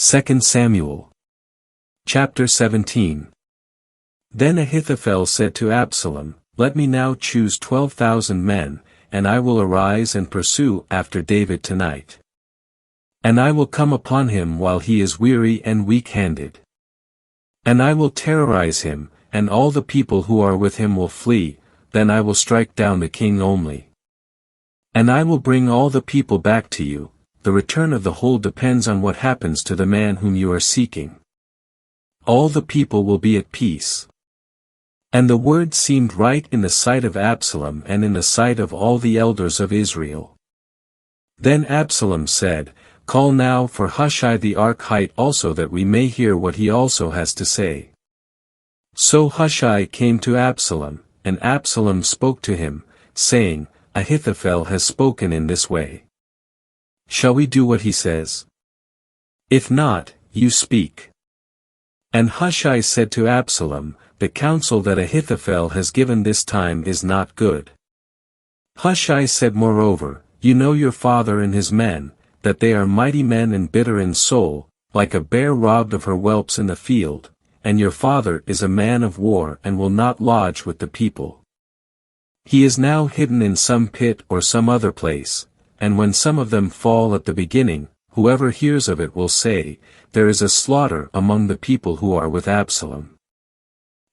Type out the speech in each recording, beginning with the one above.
2 Samuel Chapter 17. Then Ahithophel said to Absalom, Let me now choose 12,000 men, and I will arise and pursue after David tonight. And I will come upon him while he is weary and weak-handed. And I will terrorize him, and all the people who are with him will flee, then I will strike down the king only. And I will bring all the people back to you. The return of the whole depends on what happens to the man whom you are seeking. All the people will be at peace. And the word seemed right in the sight of Absalom and in the sight of all the elders of Israel. Then Absalom said, Call now for Hushai the Archite also, that we may hear what he also has to say. So Hushai came to Absalom, and Absalom spoke to him, saying, Ahithophel has spoken in this way. Shall we do what he says? If not, you speak. And Hushai said to Absalom, The counsel that Ahithophel has given this time is not good. Hushai said moreover, You know your father and his men, that they are mighty men and bitter in soul, like a bear robbed of her whelps in the field, and your father is a man of war and will not lodge with the people. He is now hidden in some pit or some other place, and when some of them fall at the beginning, whoever hears of it will say, There is a slaughter among the people who are with Absalom.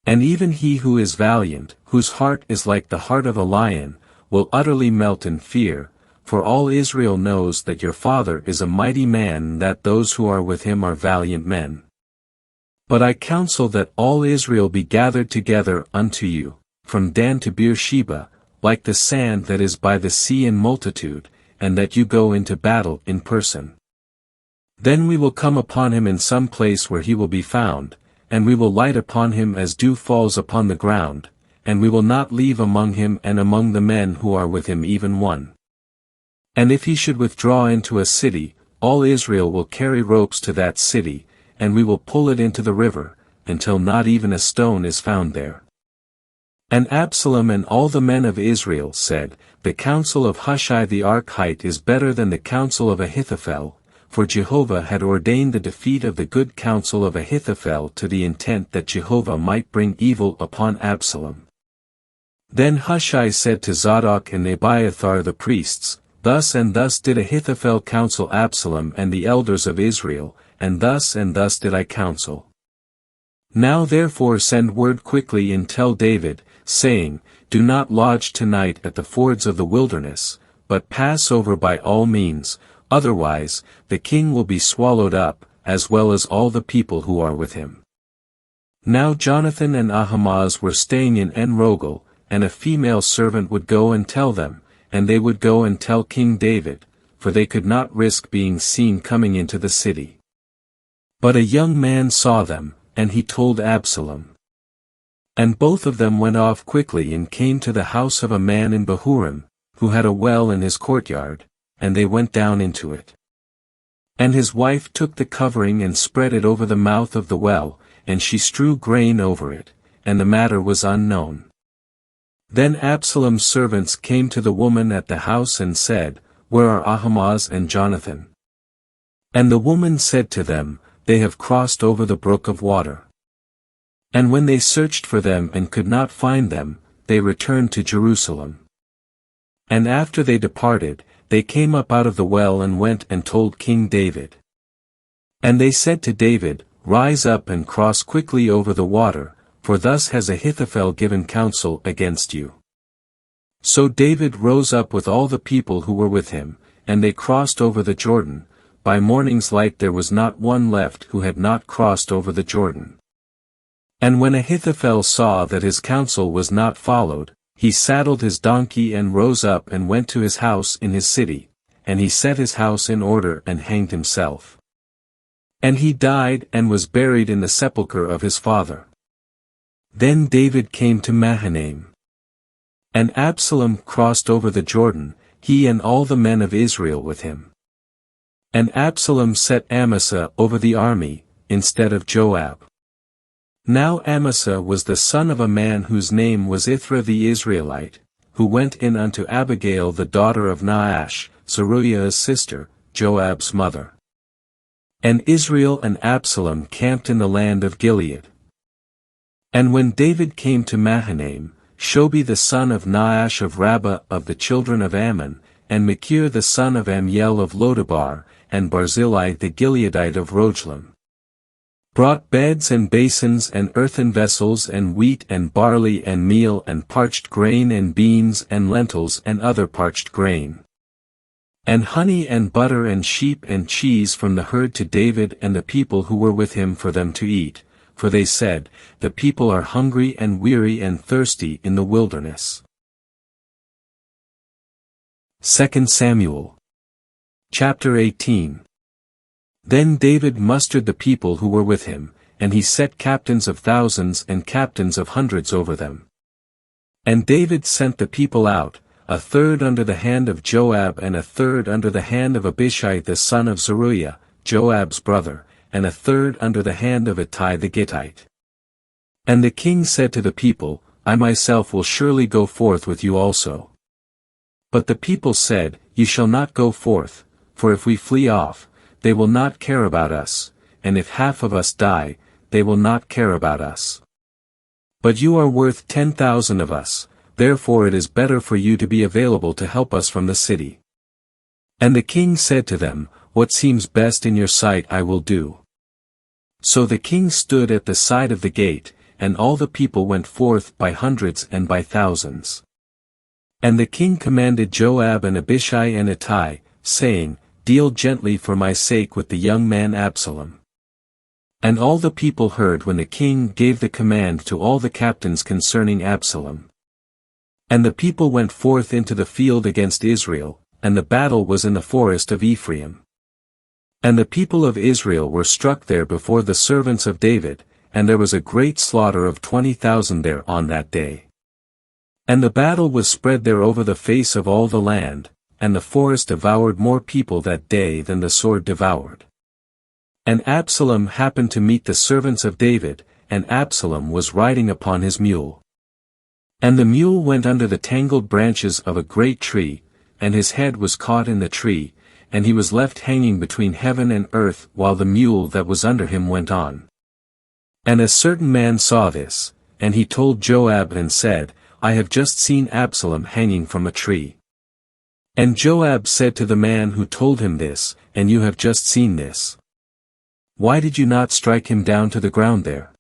And even he who is valiant, whose heart is like the heart of a lion, will utterly melt in fear, for all Israel knows that your father is a mighty man and that those who are with him are valiant men. But I counsel that all Israel be gathered together unto you, from Dan to Beersheba, like the sand that is by the sea in multitude, and that you go into battle in person. Then we will come upon him in some place where he will be found, and we will light upon him as dew falls upon the ground, and we will not leave among him and among the men who are with him even one. And if he should withdraw into a city, all Israel will carry ropes to that city, and we will pull it into the river, until not even a stone is found there. And Absalom and all the men of Israel said, The counsel of Hushai the Archite is better than the counsel of Ahithophel, for Jehovah had ordained the defeat of the good counsel of Ahithophel to the intent that Jehovah might bring evil upon Absalom. Then Hushai said to Zadok and Abiathar the priests, Thus and thus did Ahithophel counsel Absalom and the elders of Israel, and thus did I counsel. Now therefore send word quickly and tell David, saying, Do not lodge tonight at the fords of the wilderness, but pass over by all means, otherwise, the king will be swallowed up, as well as all the people who are with him. Now Jonathan and Ahimaaz were staying in En-Rogel, and a female servant would go and tell them, and they would go and tell King David, for they could not risk being seen coming into the city. But a young man saw them, and he told Absalom. And both of them went off quickly and came to the house of a man in Bahurim, who had a well in his courtyard, and they went down into it. And his wife took the covering and spread it over the mouth of the well, and she strew grain over it, and the matter was unknown. Then Absalom's servants came to the woman at the house and said, Where are Ahimaaz and Jonathan? And the woman said to them, They have crossed over the brook of water. And when they searched for them and could not find them, they returned to Jerusalem. And after they departed, they came up out of the well and went and told King David. And they said to David, Rise up and cross quickly over the water, for thus has Ahithophel given counsel against you. So David rose up with all the people who were with him, and they crossed over the Jordan. By morning's light there was not one left who had not crossed over the Jordan. And when Ahithophel saw that his counsel was not followed, he saddled his donkey and rose up and went to his house in his city, and he set his house in order and hanged himself. And he died and was buried in the sepulchre of his father. Then David came to Mahanaim. And Absalom crossed over the Jordan, he and all the men of Israel with him. And Absalom set Amasa over the army, instead of Joab. Now Amasa was the son of a man whose name was Ithra the Israelite, who went in unto Abigail the daughter of Nahash, Zeruiah's sister, Joab's mother. And Israel and Absalom camped in the land of Gilead. And when David came to Mahanaim, Shobi the son of Naash of Rabbah of the children of Ammon, and Machir the son of Ammiel of Lodabar, and Barzillai the Gileadite of Rogelim, brought beds and basins and earthen vessels and wheat and barley and meal and parched grain and beans and lentils and other parched grain, and honey and butter and sheep and cheese from the herd to David and the people who were with him for them to eat, for they said, the people are hungry and weary and thirsty in the wilderness. 2 Samuel Chapter 18. Then David mustered the people who were with him, and he set captains of thousands and captains of hundreds over them. And David sent the people out, a third under the hand of Joab and a third under the hand of Abishai the son of Zeruiah, Joab's brother, and a third under the hand of Ittai the Gittite. And the king said to the people, I myself will surely go forth with you also. But the people said, You shall not go forth, for if we flee off, they will not care about us, and if half of us die, they will not care about us. But you are worth 10,000 of us, therefore it is better for you to be available to help us from the city. And the king said to them, What seems best in your sight I will do. So the king stood at the side of the gate, and all the people went forth by hundreds and by thousands. And the king commanded Joab and Abishai and Ittai, saying, Deal gently for my sake with the young man Absalom. And all the people heard when the king gave the command to all the captains concerning Absalom. And the people went forth into the field against Israel, and the battle was in the forest of Ephraim. And the people of Israel were struck there before the servants of David, and there was a great slaughter of 20,000 there on that day. And the battle was spread there over the face of all the land, and the forest devoured more people that day than the sword devoured. And Absalom happened to meet the servants of David, and Absalom was riding upon his mule. And the mule went under the tangled branches of a great tree, and his head was caught in the tree, and he was left hanging between heaven and earth while the mule that was under him went on. And a certain man saw this, and he told Joab and said, I have just seen Absalom hanging from a tree. And Joab said to the man who told him this, And you have just seen this. Why did you not strike him down to the ground there?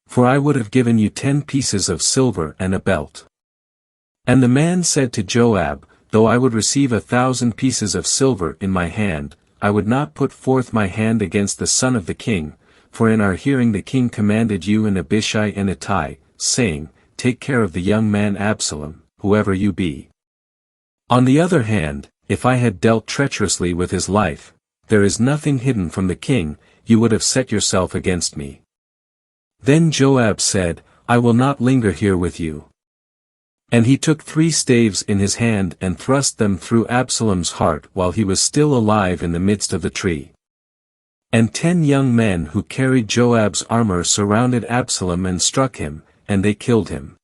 For I would have given you 10 pieces of silver and a belt. And the man said to Joab, Though I would receive 1,000 pieces of silver in my hand, I would not put forth my hand against the son of the king, for in our hearing the king commanded you and Abishai and Ittai, saying, Take care of the young man Absalom, whoever you be. On the other hand, if I had dealt treacherously with his life, there is nothing hidden from the king, you would have set yourself against me. Then Joab said, I will not linger here with you. And he took 3 staves in his hand and thrust them through Absalom's heart while he was still alive in the midst of the tree. And 10 young men who carried Joab's armor surrounded Absalom and struck him, and they killed him.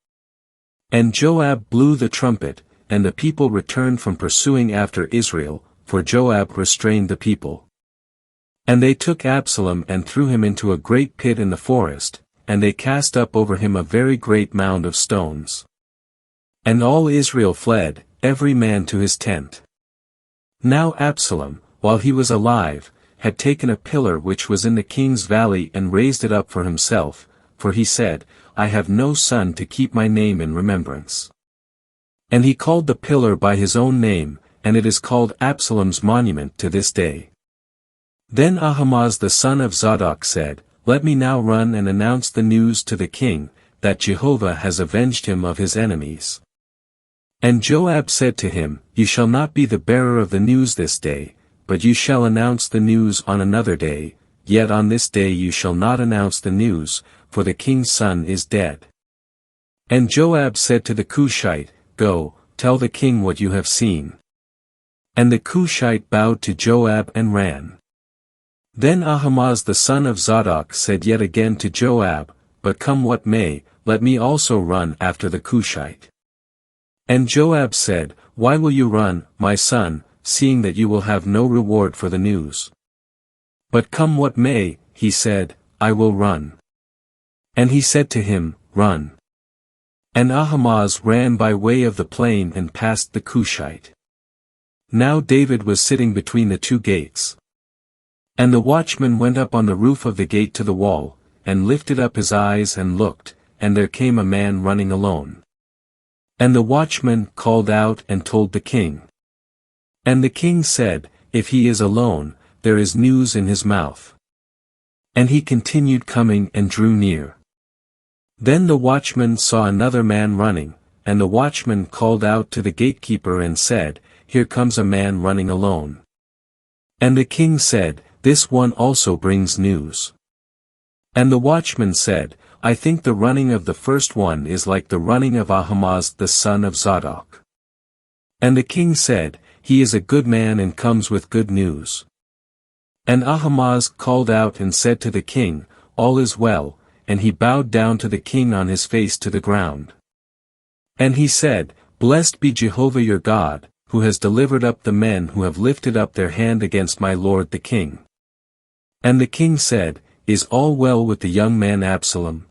And Joab blew the trumpet, and the people returned from pursuing after Israel, for Joab restrained the people. And they took Absalom and threw him into a great pit in the forest, and they cast up over him a very great mound of stones. And all Israel fled, every man to his tent. Now Absalom, while he was alive, had taken a pillar which was in the king's valley and raised it up for himself, for he said, I have no son to keep my name in remembrance. And he called the pillar by his own name, and it is called Absalom's monument to this day. Then Ahimaaz the son of Zadok said, Let me now run and announce the news to the king, that Jehovah has avenged him of his enemies. And Joab said to him, You shall not be the bearer of the news this day, but you shall announce the news on another day, yet on this day you shall not announce the news, for the king's son is dead. And Joab said to the Cushite, Go, tell the king what you have seen. And the Cushite bowed to Joab and ran. Then Ahimaaz the son of Zadok said yet again to Joab, But come what may, let me also run after the Cushite. And Joab said, Why will you run, my son, seeing that you will have no reward for the news? But come what may, he said, I will run. And he said to him, Run. And Ahimaaz ran by way of the plain and passed the Cushite. Now David was sitting between the two gates. And the watchman went up on the roof of the gate to the wall, and lifted up his eyes and looked, and there came a man running alone. And the watchman called out and told the king. And the king said, If he is alone, there is news in his mouth. And he continued coming and drew near. Then the watchman saw another man running, and the watchman called out to the gatekeeper and said, Here comes a man running alone. And the king said, This one also brings news. And the watchman said, I think the running of the first one is like the running of Ahimaaz the son of Zadok. And the king said, He is a good man and comes with good news. And Ahimaaz called out and said to the king, All is well, and he bowed down to the king on his face to the ground. And he said, Blessed be Jehovah your God, who has delivered up the men who have lifted up their hand against my lord the king. And the king said, Is all well with the young man Absalom?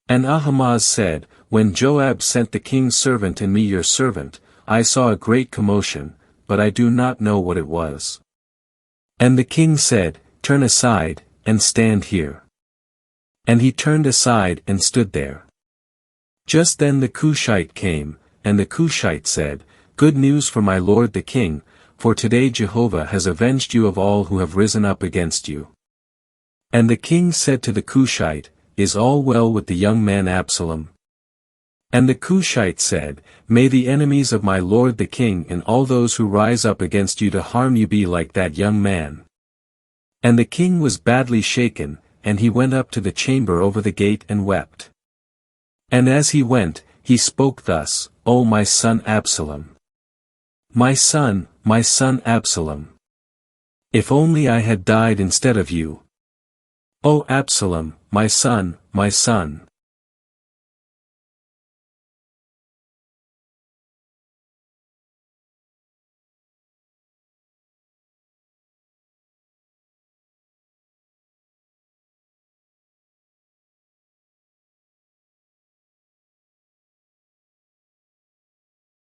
And Ahimaaz said, When Joab sent the king's servant and me your servant, I saw a great commotion, but I do not know what it was. And the king said, Turn aside, and stand here. And he turned aside and stood there. Just then the Cushite came, and the Cushite said, Good news for my lord the king, for today Jehovah has avenged you of all who have risen up against you. And the king said to the Cushite, Is all well with the young man Absalom? And the Cushite said, May the enemies of my lord the king and all those who rise up against you to harm you be like that young man. And the king was badly shaken, and he went up to the chamber over the gate and wept. And as he went, he spoke thus, O my son Absalom! My son Absalom! If only I had died instead of you! O Absalom, my son!